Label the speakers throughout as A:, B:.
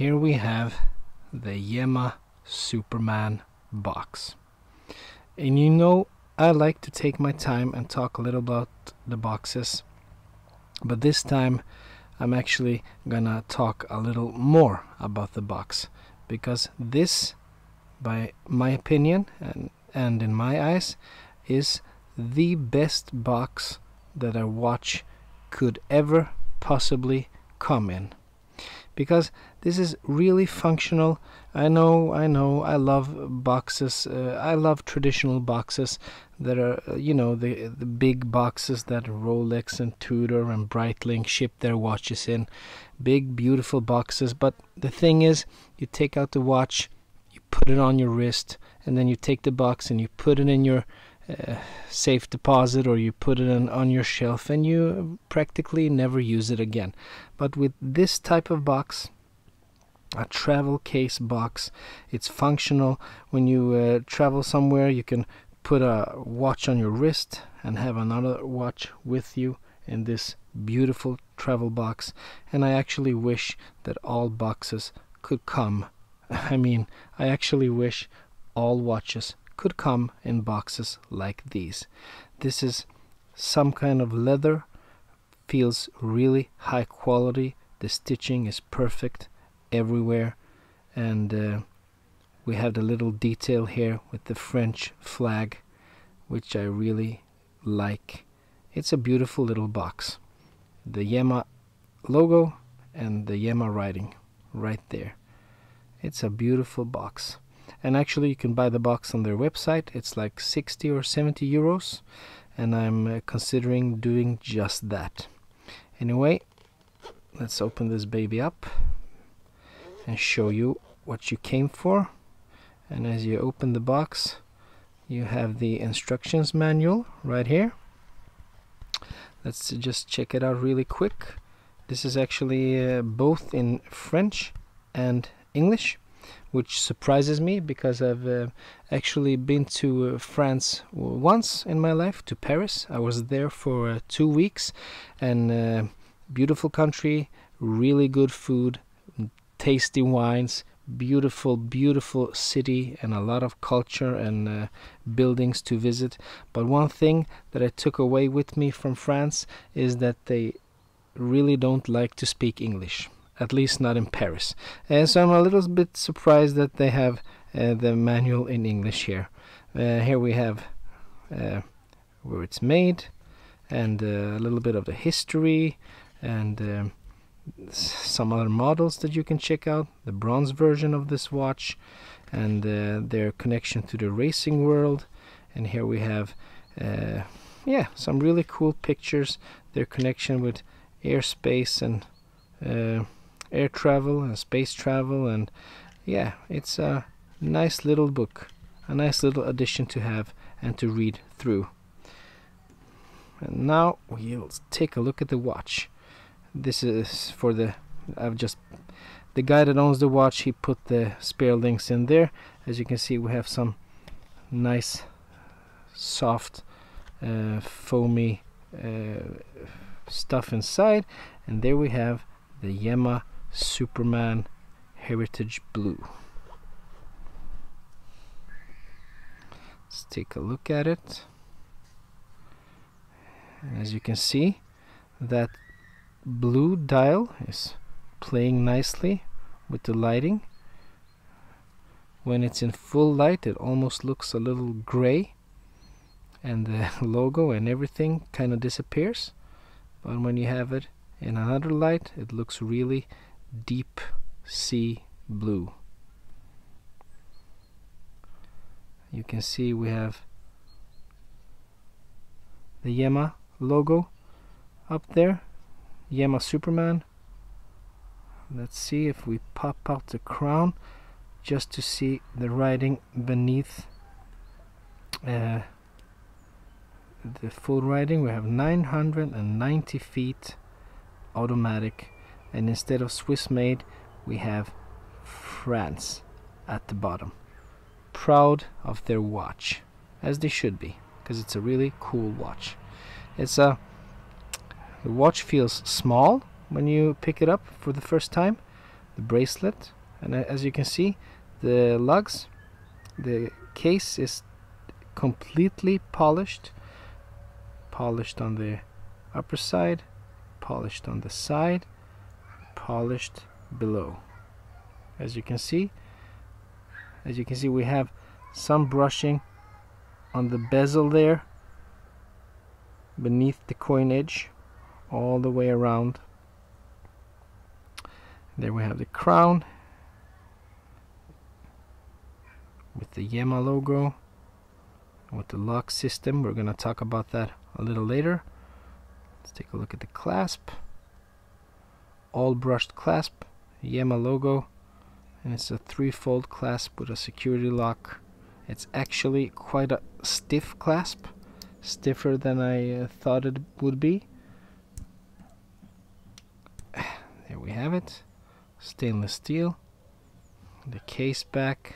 A: here we have the Yema Superman box. And you know, I like to take my time and talk a little about the boxes, but this time I'm actually gonna talk a little more about the box, because this, by my opinion and in my eyes, is the best box that a watch could ever possibly come in. Because this is really functional. I know, I love boxes. I love traditional boxes that are, you know, the big boxes that Rolex and Tudor and Breitling ship their watches in. Big, beautiful boxes. But the thing is, you take out the watch, you put it on your wrist, and then you take the box and you put it in your safe deposit, or you put it on your shelf, and you practically never use it again. But with this type of box, a travel case box, it's functional. When you travel somewhere, you can put a watch on your wrist and have another watch with you in this beautiful travel box. And I actually wish that all boxes could come. I mean, I actually wish all watches could come in boxes like these. This is some kind of leather, feels really high quality. The stitching is perfect everywhere, and we have the little detail here with the French flag, which I really like. It's a beautiful little box. The Yema logo and the Yema writing right there. It's a beautiful box. And actually you can buy the box on their website. It's like 60 or 70 euros, and I'm considering doing just that. Anyway, let's open this baby up and show you what you came for. And as you open the box, you have the instructions manual right here. Let's just check it out really quick. This is actually both in French and English, which surprises me, because I've actually been to France once in my life, to Paris. I was there for 2 weeks, and beautiful country, really good food, tasty wines, beautiful city, and a lot of culture and buildings to visit. But one thing that I took away with me from France is that they really don't like to speak English. At least not in Paris. So I'm a little bit surprised that they have the manual in English here. Here we have where it's made, and a little bit of the history, and some other models that you can check out. The bronze version of this watch, and their connection to the racing world. And here we have some really cool pictures, their connection with airspace and air travel and space travel. And yeah, it's a nice little book, a nice little addition to have and to read through. And now we'll take a look at the watch. This is for the guy that owns the watch. He put the spare links in there. As you can see, we have some nice soft foamy stuff inside, and there we have the Yema Superman Heritage Blue. Let's take a look at it. And as you can see, that blue dial is playing nicely with the lighting. When it's in full light, it almost looks a little gray, and the logo and everything kind of disappears. But when you have it in another light, it looks really deep sea blue. You can see we have the Yema logo up there, Yema Superman. Let's see if we pop out the crown just to see the writing beneath the full writing. We have 990 feet automatic, and instead of Swiss made, we have France at the bottom. Proud of their watch, as they should be, because it's a really cool watch. The watch feels small when you pick it up for the first time, the bracelet, and as you can see, the lugs, the case is completely polished on the upper side, polished on the side, polished below. As you can see, we have some brushing on the bezel there, beneath the coin edge, all the way around. There we have the crown with the Yema logo, with the lock system. We're going to talk about that a little later. Let's take a look at the clasp. All brushed clasp, Yema logo, and it's a 3-fold clasp with a security lock. It's actually quite a stiff clasp, stiffer than I thought it would be. There we have it, stainless steel, the case back,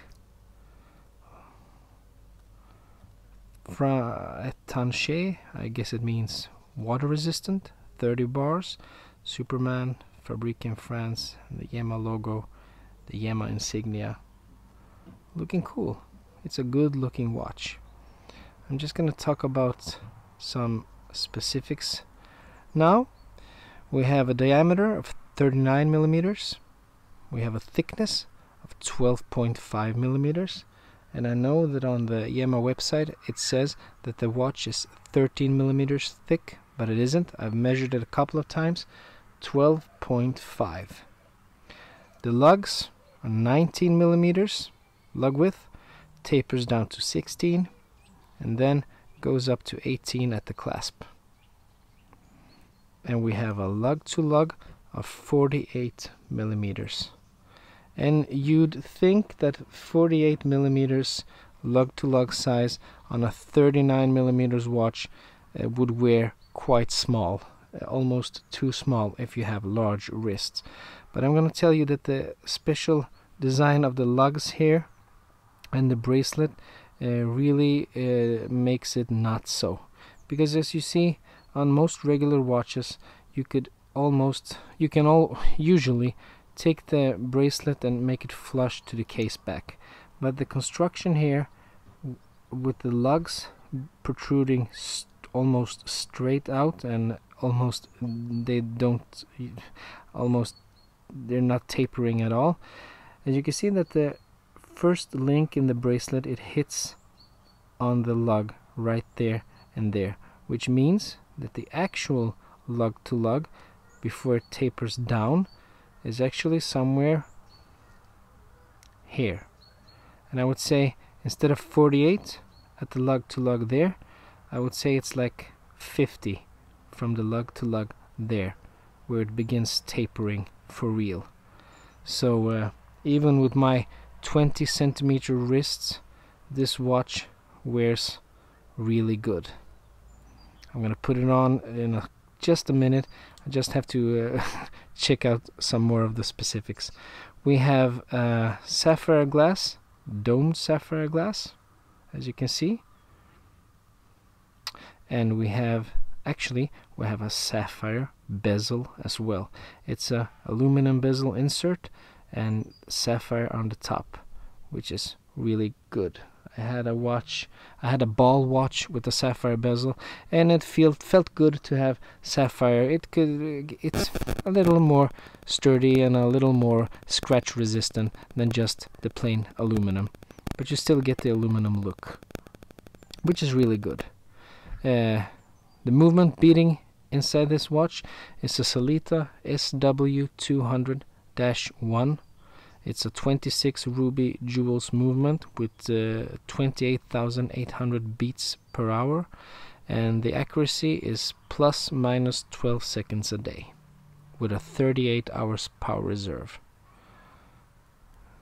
A: étanché, I guess it means water resistant, 30 bars, Superman, Fabrique in France, the Yema logo, the Yema insignia. Looking cool. It's a good looking watch. I'm just going to talk about some specifics now. We have a diameter of 39 millimeters. We have a thickness of 12.5 millimeters. And I know that on the Yema website it says that the watch is 13 millimeters thick, but it isn't. I've measured it a couple of times. 12.5. The lugs are 19 millimeters lug width, tapers down to 16, and then goes up to 18 at the clasp. And we have a lug to lug of 48 millimeters. And you'd think that 48 millimeters lug to lug size on a 39 millimeters watch would wear quite small, almost too small if you have large wrists. But I'm going to tell you that the special design of the lugs here and the bracelet really makes it not so, because as you see on most regular watches, you can usually take the bracelet and make it flush to the case back, but the construction here with the lugs protruding almost straight out, and they're not tapering at all. As you can see that the first link in the bracelet, it hits on the lug right there and there, which means that the actual lug to lug before it tapers down is actually somewhere here. And I would say instead of 48 at the lug to lug there, I would say it's like 50 from the lug to lug there, where it begins tapering for real. So even with my 20 centimeter wrists, this watch wears really good. I'm gonna put it on in just a minute. I just have to check out some more of the specifics. We have sapphire glass, domed sapphire glass, as you can see, and we have a sapphire bezel as well. It's a aluminum bezel insert and sapphire on the top, which is really good. I had a ball watch with a sapphire bezel, and it felt good to have sapphire. It's a little more sturdy and a little more scratch resistant than just the plain aluminum, but you still get the aluminum look, which is really good. The movement beating inside this watch is a Sellita SW200-1. It's a 26 ruby jewels movement with 28,800 beats per hour, and the accuracy is plus minus 12 seconds a day with a 38 hours power reserve.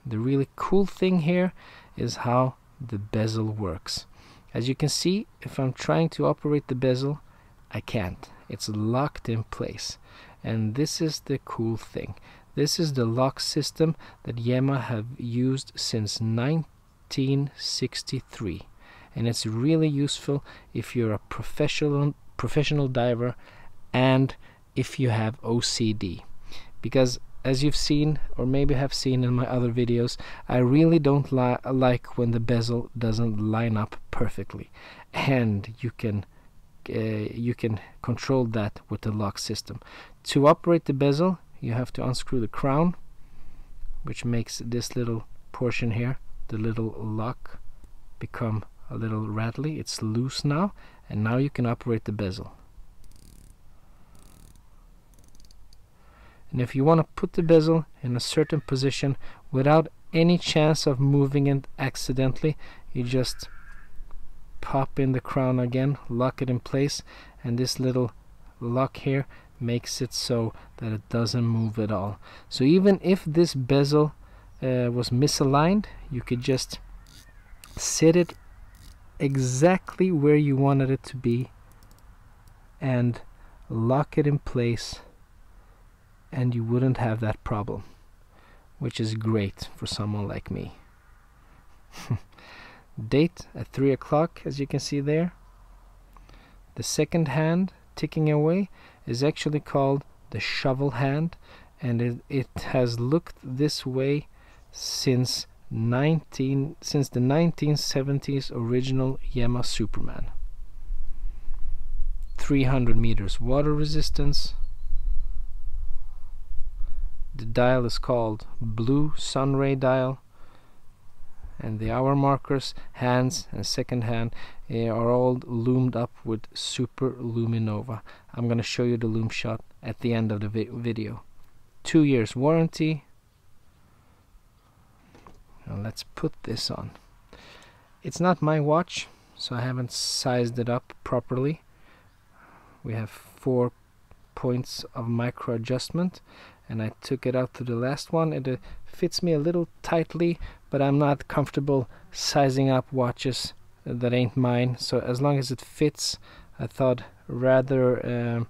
A: The really cool thing here is how the bezel works. As you can see, if I'm trying to operate the bezel, I can't. It's locked in place. And this is the cool thing. This is the lock system that Yema have used since 1963. And it's really useful if you're a professional diver and if you have OCD. Because as you've seen or maybe have seen in my other videos, I really don't like when the bezel doesn't line up perfectly, and you can control that with the lock system. To operate the bezel, you have to unscrew the crown, which makes this little portion here, the little lock, become a little rattly. It's loose now, and now you can operate the bezel. And if you want to put the bezel in a certain position without any chance of moving it accidentally, you just pop in the crown again, lock it in place, and this little lock here makes it so that it doesn't move at all. So even if this bezel was misaligned, you could just set it exactly where you wanted it to be and lock it in place, and you wouldn't have that problem, which is great for someone like me. Date at 3 o'clock, as you can see there. The second hand ticking away is actually called the shovel hand, and it has looked this way since the 1970s original Yema Superman. 300 meters water resistance. The dial is called blue sunray dial, and the hour markers, hands and second hand, are all loomed up with Super Luminova. I'm going to show you the loom shot at the end of the video. 2 years warranty. Now let's put this on. It's not my watch, so I haven't sized it up properly. We have 4 points of micro adjustment, and I took it out to the last one. It fits me a little tightly, but I'm not comfortable sizing up watches that ain't mine. So as long as it fits, I thought rather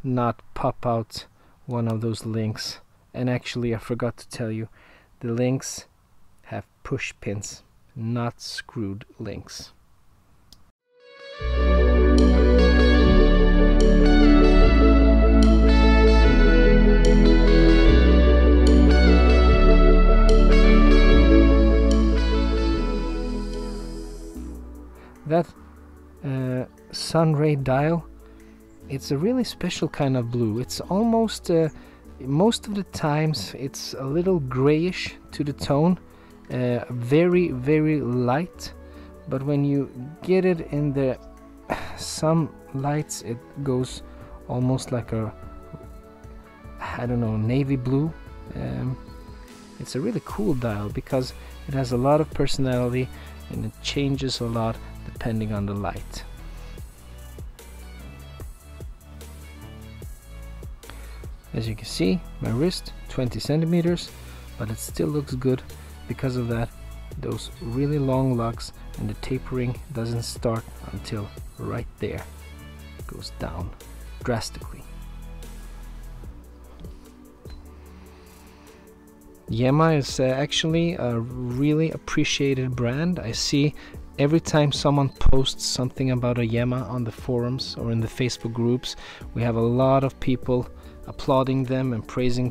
A: not pop out one of those links. And actually, I forgot to tell you, the links have push pins, not screwed links. That sunray dial, it's a really special kind of blue. It's almost most of the times it's a little grayish to the tone, very light, but when you get it in the some lights, it goes almost like a, I don't know, navy blue. It's a really cool dial because it has a lot of personality and it changes a lot depending on the light. As you can see, my wrist 20 centimeters, but it still looks good because of that, those really long locks, and the tapering doesn't start until right there. It goes down drastically. Yema is actually a really appreciated brand. I see every time someone posts something about a Yema on the forums or in the Facebook groups, we have a lot of people applauding them and praising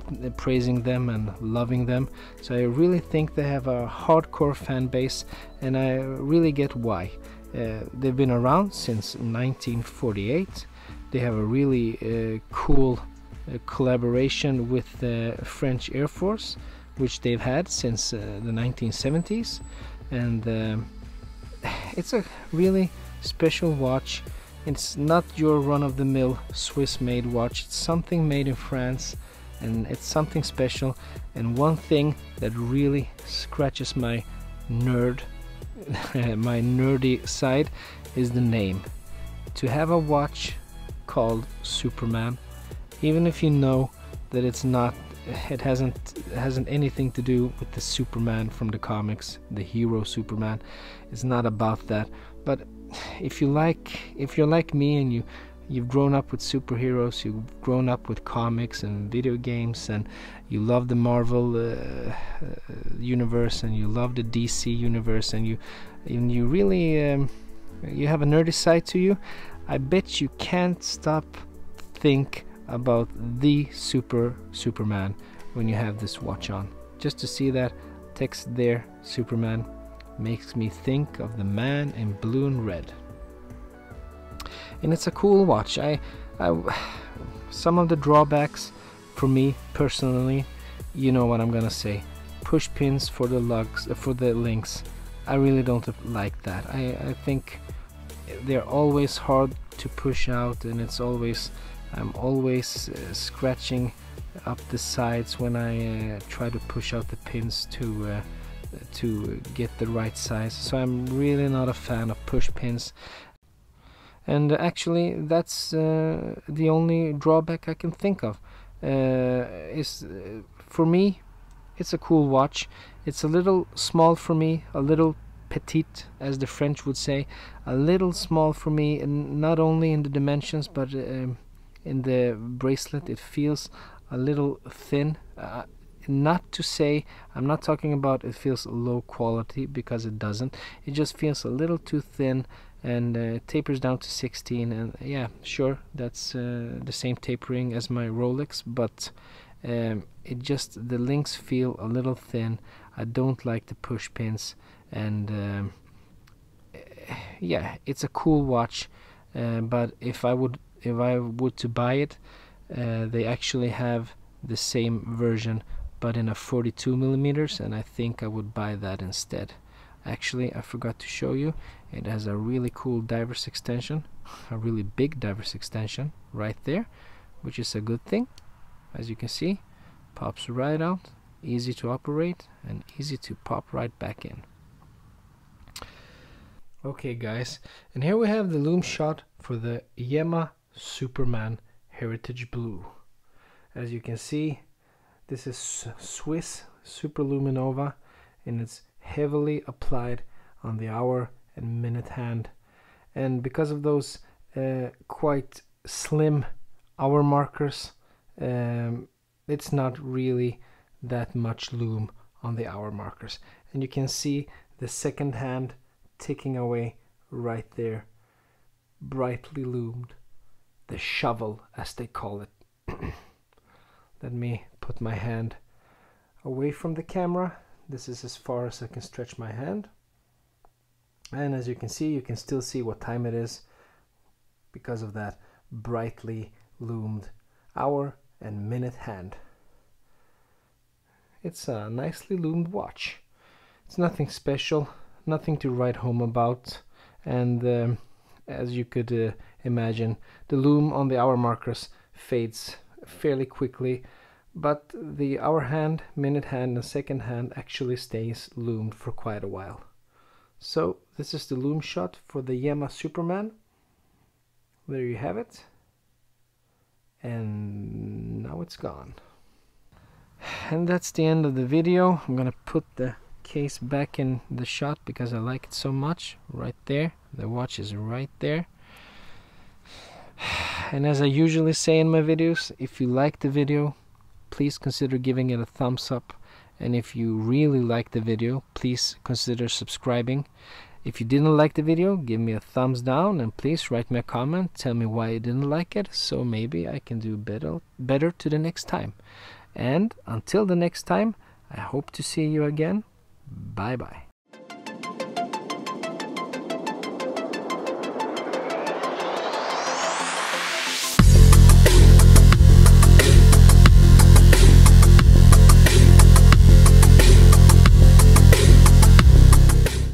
A: them and loving them. So I really think they have a hardcore fan base, and I really get why. They've been around since 1948. They have a really cool collaboration with the French Air Force, which they've had since the 1970s, and it's a really special watch. It's not your run-of-the-mill Swiss-made watch. It's something made in France, and it's something special. And one thing that really scratches my my nerdy side is the name. To have a watch called Superman, even if you know that it hasn't anything to do with the Superman from the comics, the hero Superman. It's not about that. But if you're like me and you've grown up with superheroes, you've grown up with comics and video games, and you love the Marvel universe, and you love the DC universe, and you really you have a nerdy side to you, I bet you can't stop think about the Superman when you have this watch on. Just to see that text there, Superman, makes me think of the man in blue and red. And it's a cool watch. Some of the drawbacks for me personally, you know what I'm gonna say. Push pins for the lugs, for the links. I really don't like that. I think they're always hard to push out, and I'm always scratching up the sides when I try to push out the pins to get the right size. So I'm really not a fan of push pins. And actually, that's the only drawback I can think of. For me, it's a cool watch. It's a little small for me, a little petite, as the French would say, a little small for me, and not only in the dimensions, but in the bracelet. It feels a little thin. Not to say, I'm not talking about it feels low quality, because it doesn't. It just feels a little too thin, and tapers down to 16, and yeah, sure, that's the same tapering as my Rolex, but the links feel a little thin. I don't like the push pins, and yeah, it's a cool watch, but if I would to buy it, they actually have the same version but in a 42 millimeters, and I think I would buy that instead. Actually, I forgot to show you, it has a really cool diver's extension, a really big diver's extension right there, which is a good thing. As you can see, pops right out, easy to operate and easy to pop right back in. Okay guys, and here we have the lume shot for the Yema Superman Heritage Blue. As you can see, this is Swiss Superluminova, and it's heavily applied on the hour and minute hand, and because of those quite slim hour markers, it's not really that much lume on the hour markers, and you can see the second hand ticking away right there, brightly lumed, the shovel as they call it. Let me put my hand away from the camera. This is as far as I can stretch my hand, and as you can see, you can still see what time it is because of that brightly loomed hour and minute hand. It's a nicely loomed watch. It's nothing special, nothing to write home about, and as you could imagine, the lume on the hour markers fades fairly quickly, but the hour hand, minute hand and second hand actually stays loomed for quite a while. So this is the lume shot for the Yema Superman. There you have it, and now it's gone. And that's the end of the video. I'm gonna put the case back in the shot because I like it so much. Right there, the watch is right there. And as I usually say in my videos, if you like the video, please consider giving it a thumbs up, and if you really like the video, please consider subscribing. If you didn't like the video, give me a thumbs down, and please write me a comment, tell me why you didn't like it, so maybe I can do better to the next time. And until the next time, I hope to see you again. Bye bye.